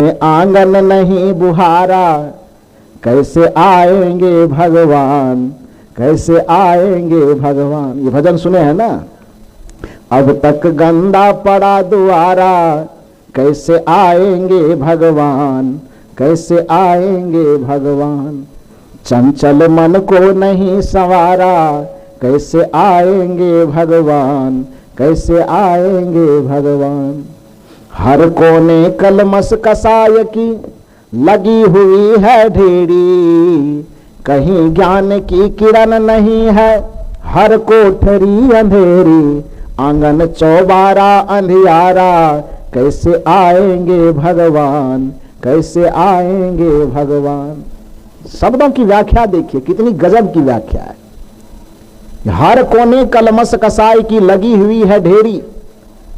में आंगन नहीं बुहारा, कैसे आएंगे भगवान, कैसे आएंगे भगवान। ये भजन सुने हैं ना। अब तक गंदा पड़ा द्वारा, कैसे आएंगे भगवान, कैसे आएंगे भगवान। चंचल मन को नहीं संवारा, कैसे आएंगे भगवान, कैसे आएंगे भगवान। हर कोने कलमस कसाय की लगी हुई है ढेरी, कहीं ज्ञान की किरण नहीं है, हर कोठरी अंधेरी। आंगन चौबारा अंधियारा, कैसे आएंगे भगवान, कैसे आएंगे भगवान। शब्दों की व्याख्या देखिए, कितनी गजब की व्याख्या है। हर कोने कलमस कसाई की लगी हुई है ढेरी।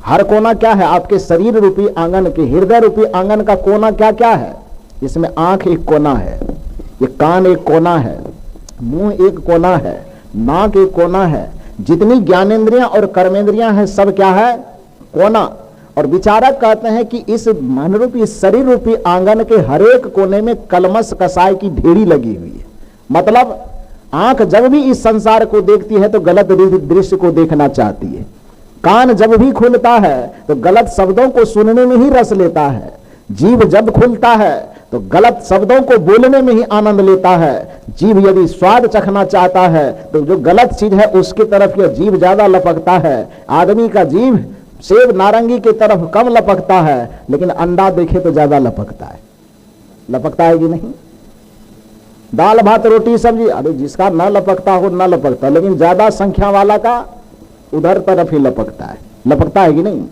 हर कोना क्या है? आपके शरीर रूपी आंगन के, हृदय रूपी आंगन का कोना क्या क्या है? इसमें आंख एक कोना है, ये कान एक कोना है, मुंह एक कोना है, नाक एक कोना है। जितनी ज्ञानेंद्रियां और कर्मेंद्रियां हैं सब क्या है? कोना। और विचारक कहते हैं कि इस मन रूपी शरीर रूपी आंगन के हर एक कोने में कलमस कसाई की ढेरी लगी हुई है। मतलब आंख जब भी इस संसार को देखती है तो गलत दृश्य को देखना चाहती है। कान जब भी खुलता है तो गलत शब्दों को सुनने में ही रस लेता है। जीभ जब खुलता है तो गलत शब्दों को बोलने में ही आनंद लेता है। जीभ यदि स्वाद चखना चाहता है तो जो गलत चीज है उसकी तरफ यह जीभ ज्यादा लपकता है। आदमी का जीभ सेब नारंगी की तरफ कम लपकता है, लेकिन अंडा देखे तो ज्यादा लपकता है। लपकता है कि नहीं? दाल भात रोटी सब्जी, अरे जिसका न लपकता हो न लपकता, लेकिन ज्यादा संख्या वाला का उधर तरफ ही लपकता है। लपकता है कि नहीं?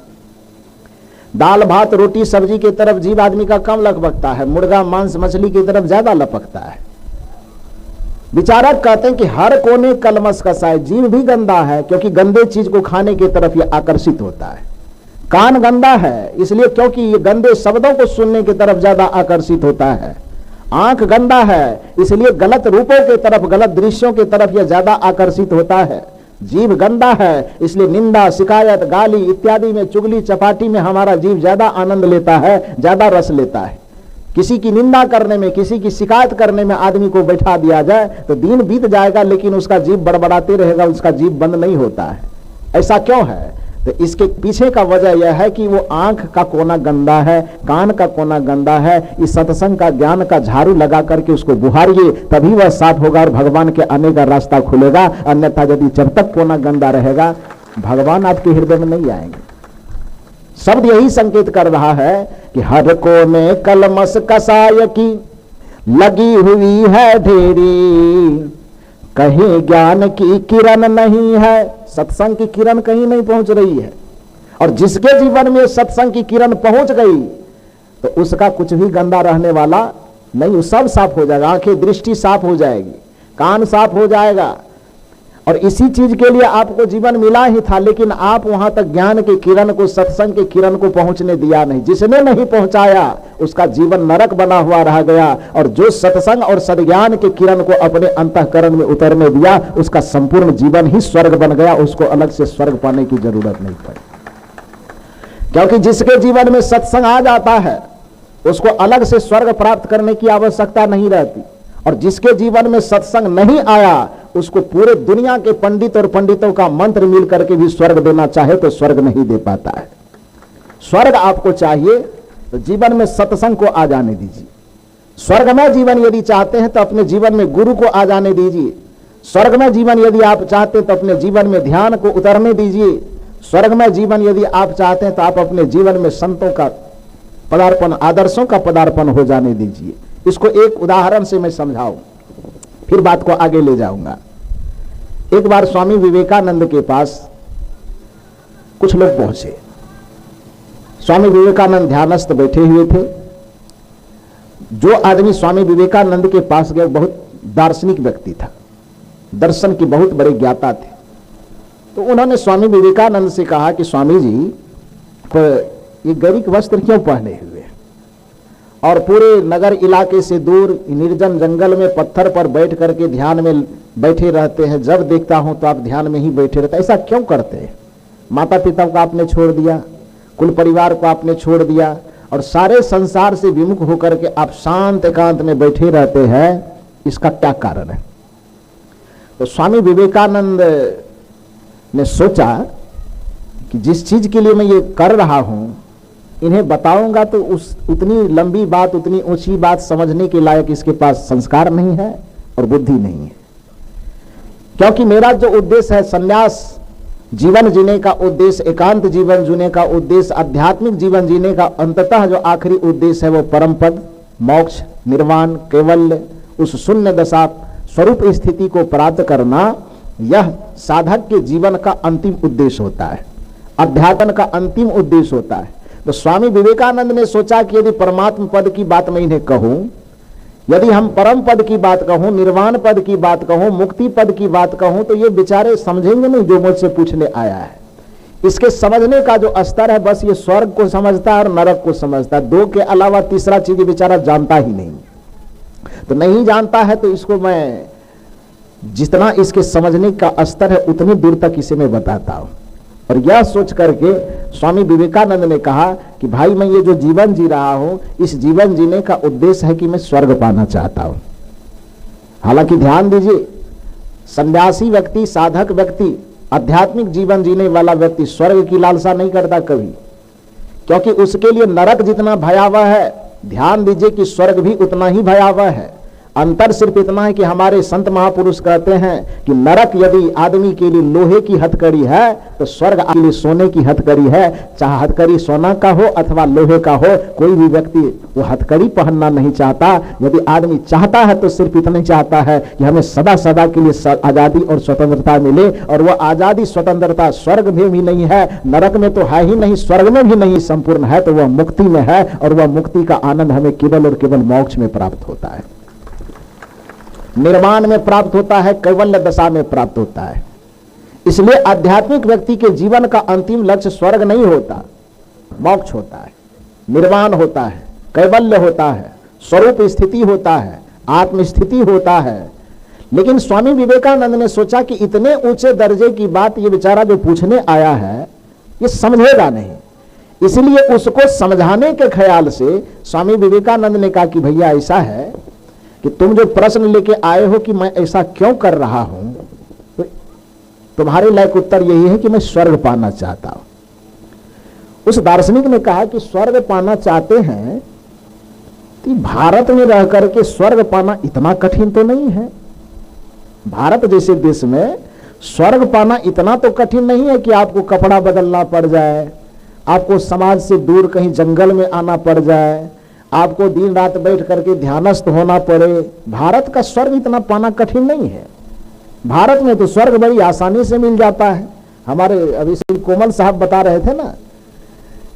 दाल भात रोटी सब्जी की तरफ जीभ आदमी का कम लपकता है, मुर्गा मांस मछली की तरफ ज्यादा लपकता है। विचारक कहते हैं कि हर कोने कलमस कसाय। जीभ भी गंदा है क्योंकि गंदे चीज को खाने की तरफ यह आकर्षित होता है। कान गंदा है इसलिए क्योंकि ये गंदे शब्दों को सुनने की तरफ ज्यादा आकर्षित होता है। आंख गंदा है इसलिए गलत रूपों की तरफ, गलत दृश्यों की तरफ यह ज्यादा आकर्षित होता है। जीभ गंदा है इसलिए निंदा, शिकायत, गाली इत्यादि में, चुगली चपाटी में हमारा जीभ ज्यादा आनंद लेता है, ज्यादा रस लेता है। किसी की निंदा करने में, किसी की शिकायत करने में आदमी को बैठा दिया जाए तो दिन बीत जाएगा लेकिन उसका जीभ बड़बड़ाते रहेगा, उसका जीभ बंद नहीं होता है। ऐसा क्यों है? तो इसके पीछे का वजह यह है कि वो आंख का कोना गंदा है, कान का कोना गंदा है। इस सत्संग का, ज्ञान का झाड़ू लगा करके उसको बुहारिए, तभी वह साफ होगा और भगवान के आने का रास्ता खुलेगा। अन्यथा यदि जब तक कोना गंदा रहेगा भगवान आपके हृदय में नहीं आएंगे। शब्द यही संकेत कर रहा है कि हर कोने कलमस कसाय की लगी हुई है ढेरी, कहीं ज्ञान की किरण नहीं है। सत्संग की किरण कहीं नहीं पहुंच रही है। और जिसके जीवन में सत्संग की किरण पहुंच गई तो उसका कुछ भी गंदा रहने वाला नहीं, सब साफ हो जाएगा। आंखें, दृष्टि साफ हो जाएगी, कान साफ हो जाएगा। और इसी चीज के लिए आपको जीवन मिला ही था, लेकिन आप वहां तक ज्ञान की किरण को, सत्संग की किरण को पहुंचने दिया नहीं। जिसने नहीं पहुंचाया उसका जीवन नरक बना हुआ रह गया। और जो सत्संग और सद्ज्ञान की किरण को अपने अंतःकरण में उतरने दिया उसका संपूर्ण जीवन ही स्वर्ग बन गया। उसको अलग से स्वर्ग पाने की जरूरत नहीं पड़ी, क्योंकि जिसके जीवन में सत्संग आ जाता है उसको अलग से स्वर्ग प्राप्त करने की आवश्यकता नहीं रहती। और जिसके जीवन में सत्संग नहीं आया उसको पूरे दुनिया के पंडित और पंडितों का मंत्र मिल करके भी स्वर्ग देना चाहे तो स्वर्ग नहीं दे पाता है। स्वर्ग आपको चाहिए तो जीवन में सत्संग को आ जाने दीजिए। स्वर्गमय जीवन यदि चाहते हैं तो अपने जीवन में गुरु को आ जाने दीजिए। स्वर्गमय जीवन यदि आप चाहते हैं तो अपने जीवन में ध्यान को उतरने दीजिए। स्वर्गमय जीवन यदि आप चाहते हैं तो आप अपने जीवन में संतों का पदार्पण, आदर्शों का पदार्पण हो जाने दीजिए। इसको एक उदाहरण से मैं समझाऊं, फिर बात को आगे ले जाऊंगा। एक बार स्वामी विवेकानंद के पास कुछ लोग पहुंचे। स्वामी विवेकानंद ध्यानस्थ बैठे हुए थे। जो आदमी स्वामी विवेकानंद के पास गया बहुत दार्शनिक व्यक्ति था, दर्शन के बहुत बड़े ज्ञाता थे। तो उन्होंने स्वामी विवेकानंद से कहा कि स्वामी जी ये गरीब वस्त्र क्यों पहने हुए और पूरे नगर इलाके से दूर निर्जन जंगल में पत्थर पर बैठ करके ध्यान में बैठे रहते हैं। जब देखता हूं तो आप ध्यान में ही बैठे रहते हैं, ऐसा क्यों करते हैं? माता पिता को आपने छोड़ दिया, कुल परिवार को आपने छोड़ दिया और सारे संसार से विमुख होकर के आप शांत एकांत में बैठे रहते हैं, इसका क्या कारण है? तो स्वामी विवेकानंद ने सोचा कि जिस चीज के लिए मैं ये कर रहा हूं, इन्हें बताऊंगा तो उतनी लंबी बात, उतनी ऊंची बात समझने के लायक इसके पास संस्कार नहीं है और बुद्धि नहीं है। क्योंकि मेरा जो उद्देश्य है, संन्यास जीवन जीने का उद्देश्य, एकांत जीवन जीने का उद्देश्य, आध्यात्मिक जीवन जीने का अंततः जो आखिरी उद्देश्य है वो परम पद, मोक्ष, निर्वाण, कैवल्य, उस शून्य दशा स्वरूप स्थिति को प्राप्त करना, यह साधक के जीवन का अंतिम उद्देश्य होता है, अध्यात्म का अंतिम उद्देश्य होता है। तो स्वामी विवेकानंद ने सोचा कि यदि परमात्म पद की बात मैं इन्हें कहूं, यदि हम परम पद की बात कहूं, निर्वाण पद की बात कहूं, मुक्ति पद की बात कहूं, तो ये बेचारे समझेंगे नहीं जो मुझसे पूछने आया है। इसके समझने का जो स्तर है, बस ये स्वर्ग को समझता है और नरक को समझता है, दो के अलावा तीसरा चीज बेचारा जानता ही नहीं। तो नहीं जानता है तो इसको मैं जितना इसके समझने का स्तर है उतनी दूर तक इसे मैं बताता हूं। और यह सोच करके स्वामी विवेकानंद ने कहा कि भाई मैं ये जो जीवन जी रहा हूं, इस जीवन जीने का उद्देश्य है कि मैं स्वर्ग पाना चाहता हूं। हालांकि ध्यान दीजिए, सन्यासी व्यक्ति, साधक व्यक्ति, आध्यात्मिक जीवन जीने वाला व्यक्ति स्वर्ग की लालसा नहीं करता कभी, क्योंकि उसके लिए नरक जितना भयावह है, ध्यान दीजिए कि स्वर्ग भी उतना ही भयावह है। अंतर सिर्फ इतना है कि हमारे संत महापुरुष कहते हैं कि नरक यदि आदमी के लिए लोहे की हथकड़ी है तो स्वर्ग के लिए सोने की हथकड़ी है। चाहे हथकड़ी सोना का हो अथवा लोहे का हो, कोई भी व्यक्ति वो हथकड़ी पहनना नहीं चाहता। यदि आदमी चाहता है तो सिर्फ इतना चाहता है कि हमें सदा सदा के लिए आजादी और स्वतंत्रता मिले, और वह आजादी स्वतंत्रता स्वर्ग में भी नहीं है, नरक में तो है ही नहीं, स्वर्ग में भी नहीं संपूर्ण है, तो वह मुक्ति में है। और वह मुक्ति का आनंद हमें केवल और केवल मोक्ष में प्राप्त होता है, निर्वाण में प्राप्त होता है, कैवल्य दशा में प्राप्त होता है। इसलिए आध्यात्मिक व्यक्ति के जीवन का अंतिम लक्ष्य स्वर्ग नहीं होता, मोक्ष होता है, निर्वाण होता है, कैवल्य होता है, स्वरूप स्थिति होता है, आत्म स्थिति होता है। लेकिन स्वामी विवेकानंद ने सोचा कि इतने ऊंचे दर्जे की बात ये बेचारा जो पूछने आया है ये समझेगा नहीं, इसलिए उसको समझाने के ख्याल से स्वामी विवेकानंद ने कहा कि भैया ऐसा है कि तुम जो प्रश्न लेके आए हो कि मैं ऐसा क्यों कर रहा हूं, तो तुम्हारे लायक उत्तर यही है कि मैं स्वर्ग पाना चाहता हूं। उस दार्शनिक ने कहा कि स्वर्ग पाना चाहते हैं तो भारत में रह करके स्वर्ग पाना इतना कठिन तो नहीं है। भारत जैसे देश में स्वर्ग पाना इतना तो कठिन नहीं है कि आपको कपड़ा बदलना पड़ जाए, आपको समाज से दूर कहीं जंगल में आना पड़ जाए, आपको दिन रात बैठ करके ध्यानस्थ होना पड़े। भारत का स्वर्ग इतना पाना कठिन नहीं है। भारत में तो स्वर्ग बड़ी आसानी से मिल जाता है। हमारे अभी श्री कोमल साहब बता रहे थे ना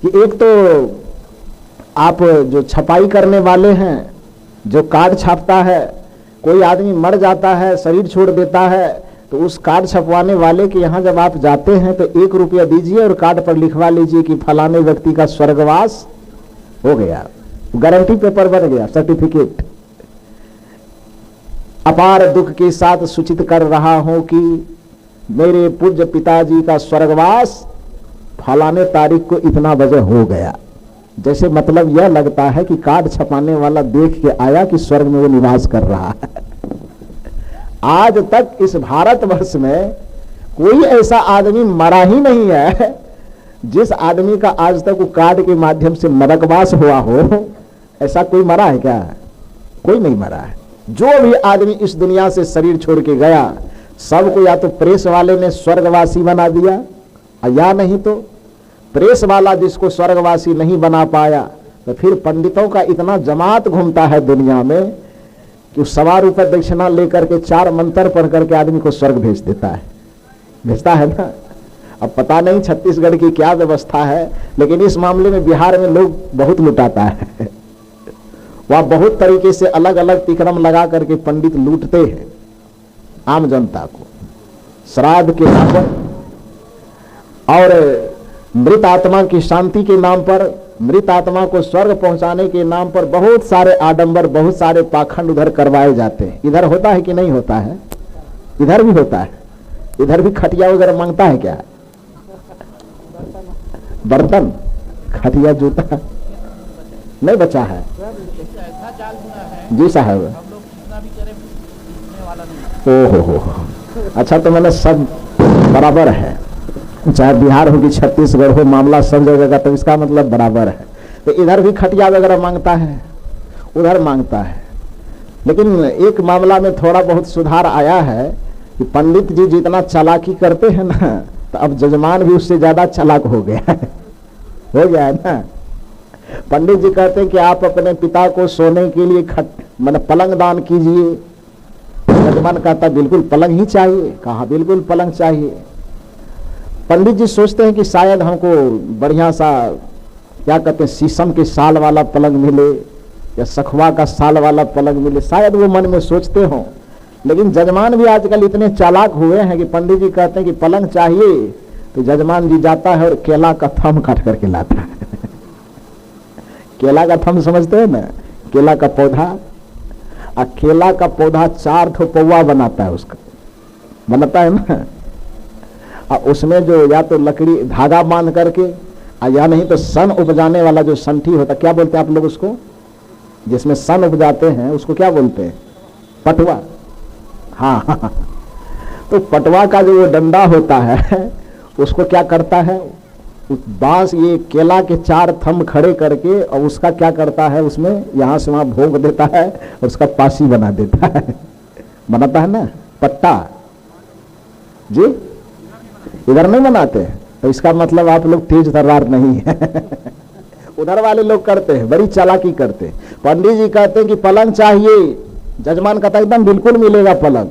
कि एक तो आप जो छपाई करने वाले हैं, जो कार्ड छापता है, कोई आदमी मर जाता है, शरीर छोड़ देता है, तो उस कार्ड छपवाने वाले के यहाँ जब आप जाते हैं तो 1 रुपया दीजिए और कार्ड पर लिखवा लीजिए कि फलाने व्यक्ति का स्वर्गवास हो गया, गारंटी पेपर बन गया, सर्टिफिकेट। अपार दुख के साथ सूचित कर रहा हूं कि मेरे पूज्य पिताजी का स्वर्गवास फलाने तारीख को इतना बजे हो गया। जैसे मतलब यह लगता है कि कार्ड छपाने वाला देख के आया कि स्वर्ग में वो निवास कर रहा है। आज तक इस भारतवर्ष में कोई ऐसा आदमी मरा ही नहीं है जिस आदमी का आज तक वो कार्ड के माध्यम से नरकवास हुआ हो। ऐसा कोई मरा है क्या? कोई नहीं मरा है। जो भी आदमी इस दुनिया से शरीर छोड़ के गया, सबको या तो प्रेस वाले ने स्वर्गवासी बना दिया, या नहीं तो प्रेस वाला जिसको स्वर्गवासी नहीं बना पाया, तो फिर पंडितों का इतना जमात घूमता है दुनिया में कि 1.25 रुपये दक्षिणा लेकर के 4 मंत्र पढ़ करके आदमी को स्वर्ग भेज देता है, भेजता है ना। अब पता नहीं छत्तीसगढ़ की क्या व्यवस्था है, लेकिन इस मामले में बिहार में लोग बहुत लुटाता है। वह बहुत तरीके से अलग अलग तिक्रम लगा करके पंडित लूटते हैं आम जनता को, श्राद्ध के नाम पर और मृत आत्मा की शांति के नाम पर, मृत आत्मा को स्वर्ग पहुंचाने के नाम पर बहुत सारे आडंबर, बहुत सारे पाखंड उधर करवाए जाते हैं। इधर होता है कि नहीं होता है? इधर भी होता है। इधर भी खटिया वगैरह मांगता है क्या? बर्तन, खटिया, जूता, नहीं बचा है। ऐसा जाल बुना है जी साहब। हम लोग कितना भी करें टूटने वाला नहीं। ओहो हो, अच्छा तो मैंने सब बराबर है, चाहे बिहार हो कि छत्तीसगढ़ हो, मामला सब जगह का, तो इसका मतलब बराबर है। तो इधर भी खटिया वगैरह मांगता है, उधर मांगता है, लेकिन एक मामला में थोड़ा बहुत सुधार आया है कि पंडित जी जितना चालाकी करते हैं ना, तो अब जजमान भी उससे ज्यादा चालाक हो गया है, हो गया है ना। पंडित जी कहते हैं कि आप अपने पिता को सोने के लिए मतलब पलंग दान कीजिए। जजमान कहता बिल्कुल पलंग ही चाहिए। कहा बिल्कुल पलंग चाहिए। पंडित जी सोचते हैं कि शायद हमको बढ़िया सा क्या कहते हैं शीशम के साल वाला पलंग मिले या सखवा का साल वाला पलंग मिले, शायद वो मन में सोचते हो। लेकिन जजमान भी आजकल इतने चालाक हुए हैं कि पंडित जी कहते हैं कि पलंग चाहिए, तो जजमान जी जाता है और केला का थम काट करके लाता है। केला का थम समझते हैं ना, केला का पौधा, और केला का पौधा 4 ठो पौवा बनाता है, उसका बनाता है ना, और उसमें जो या तो लकड़ी धागा बांध करके, या नहीं तो सन उपजाने वाला जो संठी होता, क्या बोलते हैं आप लोग उसको, जिसमें सन उपजाते हैं उसको क्या बोलते हैं, पटवा। हाँ, तो पटवा का जो वो डंडा होता है उसको क्या करता है, उस बांस ये केला के 4 थंब खड़े करके, और उसका क्या करता है, उसमें यहाँ से वहाँ भोंक देता है और उसका पासी बना देता है, बनाता है ना पट्टा जी। इधर नहीं बनाते, तो इसका मतलब आप लोग तेज तर्रार नहीं है। उधर वाले लोग करते हैं, बड़ी चालाकी करते हैं। पंडित जी कहते हैं कि पलंग चाहिए, जजमान कहता है एकदम बिल्कुल मिलेगा पलंग,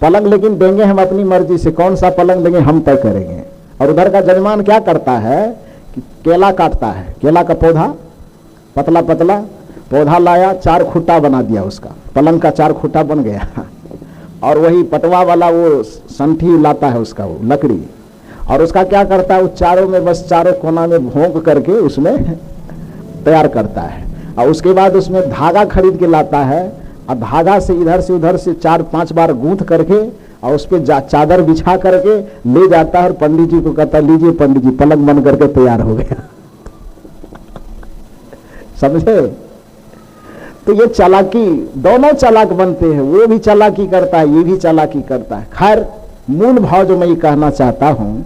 पलंग लेकिन देंगे हम अपनी मर्जी से, कौन सा पलंग देंगे हम तय करेंगे। और उधर का जजमान क्या करता है कि केला काटता है, केला का पौधा पतला पतला पौधा लाया, 4 खूंटा बना दिया, उसका पलंग का 4 खूंटा बन गया। और वही पटवा वाला वो संठी लाता है उसका वो लकड़ी, और उसका क्या करता है, वो चारों में बस चारों कोना में भोंक करके उसमें तैयार करता है। और उसके बाद उसमें धागा खरीद के लाता है, और धागा से इधर से उधर से 4-5 बार गूंथ करके, और उस पर चादर बिछा करके ले जाता है, और पंडित जी को कहता है लीजिए पंडित जी पलंग बन करके तैयार हो गया। समझे। तो ये चालाकी, दोनों चालाक बनते हैं, वो भी चालाकी करता है, ये भी चालाकी करता है। खैर मूल भाव जो मैं ये कहना चाहता हूं,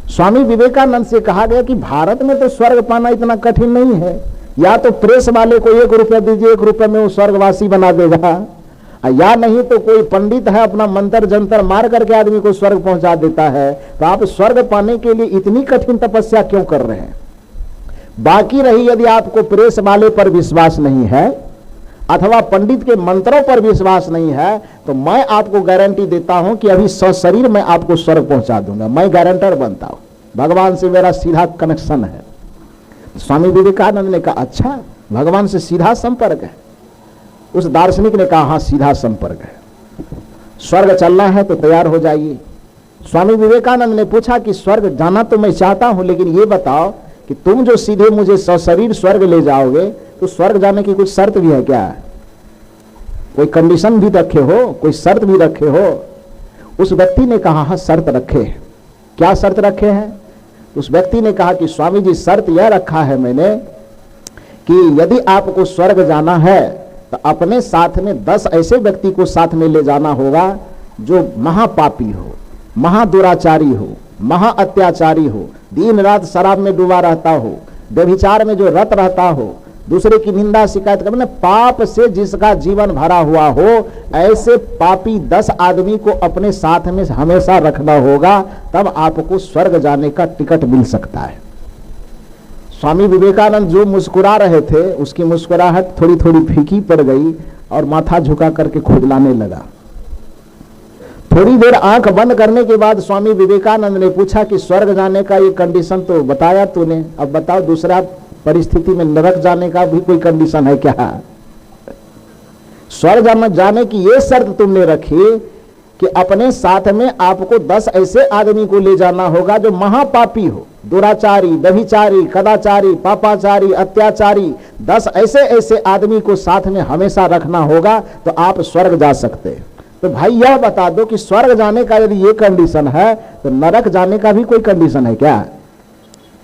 स्वामी विवेकानंद से कहा गया कि भारत में तो स्वर्ग पाना इतना कठिन नहीं है, या तो प्रेस वाले को 1 रुपया दीजिए, 1 रुपये में वो स्वर्गवासी बना देगा, या नहीं तो कोई पंडित है अपना मंत्र जंतर मार करके आदमी को स्वर्ग पहुंचा देता है। तो आप स्वर्ग पाने के लिए इतनी कठिन तपस्या क्यों कर रहे हैं। बाकी रही यदि आपको प्रेस वाले पर विश्वास नहीं है अथवा पंडित के मंत्रों पर विश्वास नहीं है, तो मैं आपको गारंटी देता हूं कि अभी सशरीर मैं आपको स्वर्ग पहुंचा दूंगा, मैं गारंटर बनता हूं, भगवान से मेरा सीधा कनेक्शन है। स्वामी विवेकानंद ने कहा अच्छा भगवान से सीधा संपर्क है। उस दार्शनिक ने कहा हाँ सीधा संपर्क है, स्वर्ग चलना है तो तैयार हो जाइए। स्वामी विवेकानंद ने पूछा कि स्वर्ग जाना तो मैं चाहता हूं, लेकिन ये बताओ कि तुम जो सीधे मुझे सशरीर स्वर्ग ले जाओगे, तो स्वर्ग जाने की कुछ शर्त भी है क्या, कोई कंडीशन भी रखे हो, कोई शर्त भी रखे हो। उस व्यक्ति ने कहा हाँ शर्त रखे। क्या शर्त रखे हैं। उस व्यक्ति ने कहा कि स्वामी जी शर्त यह रखा है मैंने कि यदि आपको स्वर्ग जाना है तो अपने साथ में 10 ऐसे व्यक्ति को साथ में ले जाना होगा जो महापापी हो, महादुराचारी हो, महा अत्याचारी हो, दिन रात शराब में डूबा रहता हो, व्यभिचार में जो रत रहता हो, दूसरे की निंदा शिकायत कर, पाप से जिसका जीवन भरा हुआ हो, ऐसे पापी 10 आदमी को अपने साथ में हमेशा रखना होगा, तब आपको स्वर्ग जाने का टिकट मिल सकता है। स्वामी विवेकानंद जो मुस्कुरा रहे थे उसकी मुस्कुराहट थोड़ी थोड़ी फीकी पड़ गई और माथा झुका करके खुजलाने लगा। थोड़ी देर आंख बंद करने के बाद स्वामी विवेकानंद ने पूछा कि स्वर्ग जाने का ये कंडीशन तो बताया तूने, अब बताओ दूसरा परिस्थिति में नरक जाने का भी कोई कंडीशन है क्या। स्वर्ग जाने की ये शर्त तुमने रखी कि अपने साथ में आपको 10 ऐसे आदमी को ले जाना होगा जो महापापी हो, दुराचारी, व्यभिचारी, कदाचारी, पापाचारी, अत्याचारी, 10 ऐसे ऐसे आदमी को साथ में हमेशा रखना होगा, तो आप स्वर्ग जा सकते। तो भाई यह बता दो कि स्वर्ग जाने का यदि ये कंडीशन है तो नरक जाने का भी कोई कंडीशन है क्या।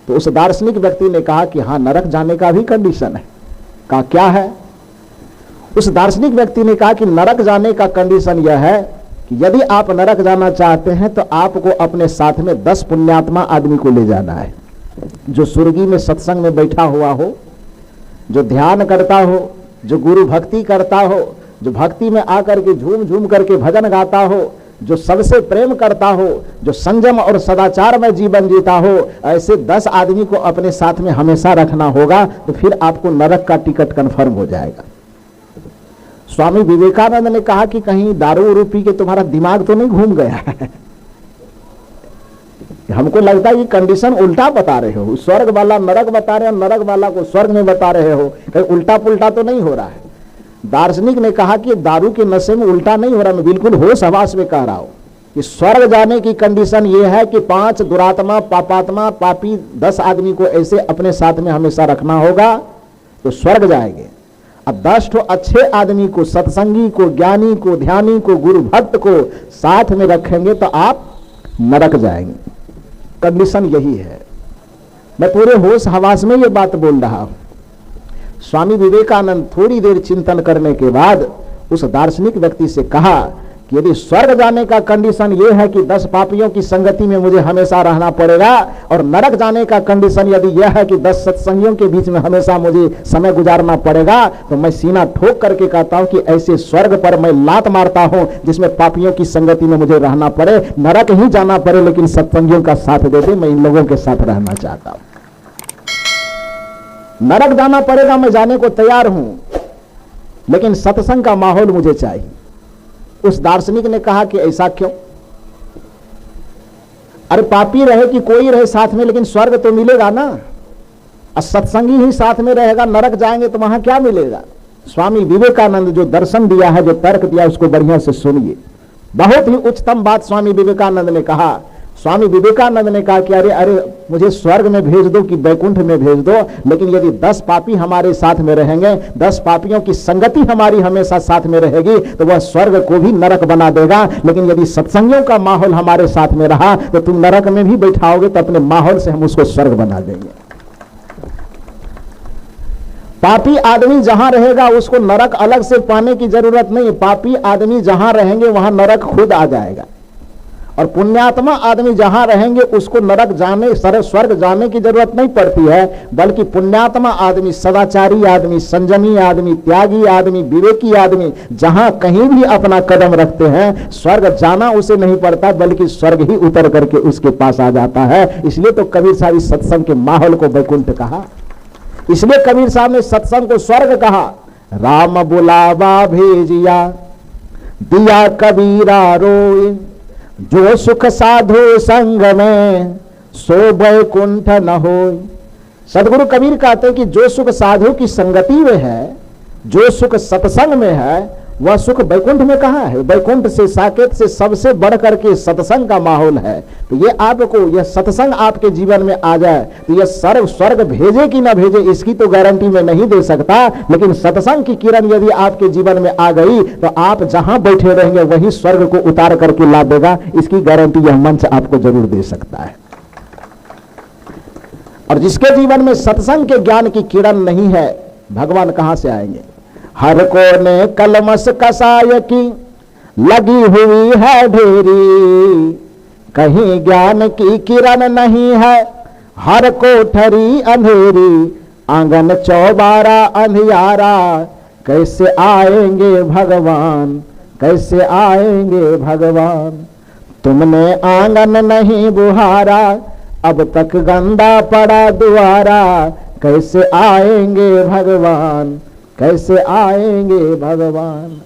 तो उस दार्शनिक व्यक्ति ने कहा कि हाँ नरक जाने का भी कंडीशन है। कहा क्या है? उस दार्शनिक व्यक्ति ने कहा कि नरक जाने का कंडीशन यह है कि यदि आप नरक जाना चाहते हैं तो आपको अपने साथ में 10 पुण्यात्मा आदमी को ले जाना है, जो स्वर्गी में सत्संग में बैठा हुआ हो, जो ध्यान करता हो, जो गुरु भक्ति करता हो, जो भक्ति में आकर के झूम झूम करके भजन गाता हो, जो सबसे प्रेम करता हो, जो संयम और सदाचार में जीवन जीता हो, ऐसे 10 आदमी को अपने साथ में हमेशा रखना होगा, तो फिर आपको नरक का टिकट कंफर्म हो जाएगा। स्वामी विवेकानंद ने कहा कि कहीं दारू उरू पी के तुम्हारा दिमाग तो नहीं घूम गया है? हमको लगता है कि कंडीशन उल्टा बता रहे हो, स्वर्ग वाला नरक बता रहे हो, नरक वाला को स्वर्ग में बता रहे हो, कहीं उल्टा पुल्टा तो नहीं हो रहा है। दार्शनिक ने कहा कि दारू के नशे में उल्टा नहीं हो रहा, मैं बिल्कुल होश हवास में कह रहा हूं कि स्वर्ग जाने की कंडीशन ये है कि 5 दुरात्मा, पापात्मा, पापी 10 आदमी को ऐसे अपने साथ में हमेशा रखना होगा तो स्वर्ग जाएंगे। अब 10 ठो अच्छे आदमी को, सत्संगी को, ज्ञानी को, ध्यानी को, गुरु भक्त को साथ में रखेंगे तो आप नरक जाएंगे। कंडीशन यही है। मैं पूरे होश हवास में ये बात बोल रहा हूं। स्वामी विवेकानंद थोड़ी देर चिंतन करने के बाद उस दार्शनिक व्यक्ति से कहा कि यदि स्वर्ग जाने का कंडीशन ये है कि 10 पापियों की संगति में मुझे हमेशा रहना पड़ेगा, और नरक जाने का कंडीशन यदि यह है कि 10 सत्संगियों के बीच में हमेशा मुझे समय गुजारना पड़ेगा, तो मैं सीना ठोक करके कहता हूं कि ऐसे स्वर्ग पर मैं लात मारता हूं जिसमें पापियों की संगति में मुझे रहना पड़े, नरक ही जाना पड़े लेकिन सत्संगियों का साथ दे दे, मैं इन लोगों के साथ रहना चाहता हूं। नरक जाना पड़ेगा, मैं जाने को तैयार हूं, लेकिन सत्संग का माहौल मुझे चाहिए। उस दार्शनिक ने कहा कि ऐसा क्यों? अरे पापी रहे कि कोई रहे साथ में, लेकिन स्वर्ग तो मिलेगा ना, और सत्संगी ही साथ में रहेगा, नरक जाएंगे तो वहां क्या मिलेगा? स्वामी विवेकानंद जो दर्शन दिया है, जो तर्क दिया, उसको बढ़िया से सुनिए। बहुत ही उच्चतम बात स्वामी विवेकानंद ने कहा। स्वामी विवेकानंद ने कहा कि अरे अरे मुझे स्वर्ग में भेज दो कि बैकुंठ में भेज दो, लेकिन यदि 10 पापी हमारे साथ में रहेंगे, 10 पापियों की संगति हमारी हमेशा साथ में रहेगी, तो वह स्वर्ग को भी नरक बना देगा। लेकिन यदि सत्संगियों का माहौल हमारे साथ में रहा तो तुम नरक में भी बैठाओगे, तो अपने माहौल से हम उसको स्वर्ग बना देंगे। पापी आदमी जहां रहेगा उसको नरक अलग से पाने की जरूरत नहीं। पापी आदमी जहां रहेंगे वहां नरक खुद आ जाएगा, और पुण्यात्मा आदमी जहां रहेंगे उसको नरक जाने, स्वर्ग जाने की जरूरत नहीं पड़ती है, बल्कि पुण्यात्मा आदमी, सदाचारी आदमी, संयमी आदमी, त्यागी आदमी, विवेकी आदमी जहां कहीं भी अपना कदम रखते हैं, स्वर्ग जाना उसे नहीं पड़ता, बल्कि स्वर्ग ही उतर करके उसके पास आ जाता है। इसलिए तो कबीर साहब इस सत्संग के माहौल को वैकुंठ कहा, इसलिए कबीर साहब ने सत्संग को स्वर्ग कहा। राम बुलावा भेजिया दिया कबीरा रोए, जो सुख साधु संग में सो वैकुंठ न हो। सदगुरु कबीर कहते हैं कि जो सुख साधु की संगति में है, जो सुख सत्संग में है, वह सुख वैकुंठ में कहाँ है? वैकुंठ से, साकेत से सबसे बढ़ करके सत्संग का माहौल है। तो ये आपको, यह सत्संग आपके जीवन में आ जाए तो यह स्वर्ग भेजे कि ना भेजे इसकी तो गारंटी मैं नहीं दे सकता, लेकिन सत्संग की किरण यदि आपके जीवन में आ गई तो आप जहां बैठे रहेंगे वही स्वर्ग को उतार करके ला देगा, इसकी गारंटी यह मंच आपको जरूर दे सकता है। और जिसके जीवन में सत्संग के ज्ञान की किरण नहीं है, भगवान कहां से आएंगे? हर कोने कलमस कसाय की लगी हुई है ढेरी, कहीं ज्ञान की किरण नहीं है, हर कोठरी अंधेरी, आंगन चौबारा अंधियारा, कैसे आएंगे भगवान, कैसे आएंगे भगवान। तुमने आंगन नहीं बुहारा, अब तक गंदा पड़ा दुआरा, कैसे आएंगे भगवान, कैसे आएंगे भगवान।